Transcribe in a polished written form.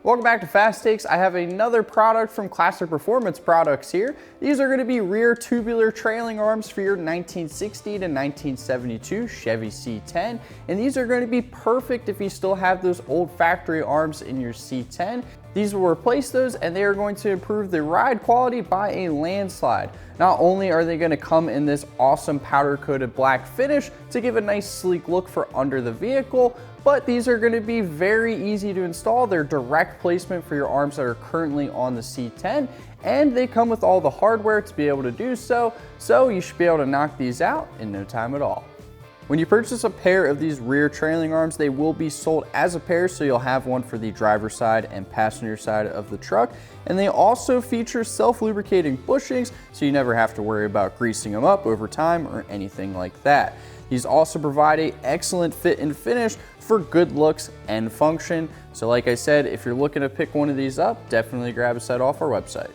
Welcome back to Fast Takes. I have another product from Classic Performance Products here. These are going to be rear tubular trailing arms for your 1960 to 1972 Chevy C10. And these are going to be perfect if you still have those old factory arms in your C10. These will replace those and they are going to improve the ride quality by a landslide. Not only are they going to come in this awesome powder coated black finish to give a nice sleek look for under the vehicle, but these are going to be very easy to install. They're direct placement for your arms that are currently on the C10, and they come with all the hardware to be able to do so, so you should be able to knock these out in no time at all. When you purchase a pair of these rear trailing arms, they will be sold as a pair, so you'll have one for the driver's side and passenger side of the truck. And they also feature self-lubricating bushings, so you never have to worry about greasing them up over time or anything like that. These also provide an excellent fit and finish for good looks and function. So like I said, if you're looking to pick one of these up, definitely grab a set off our website.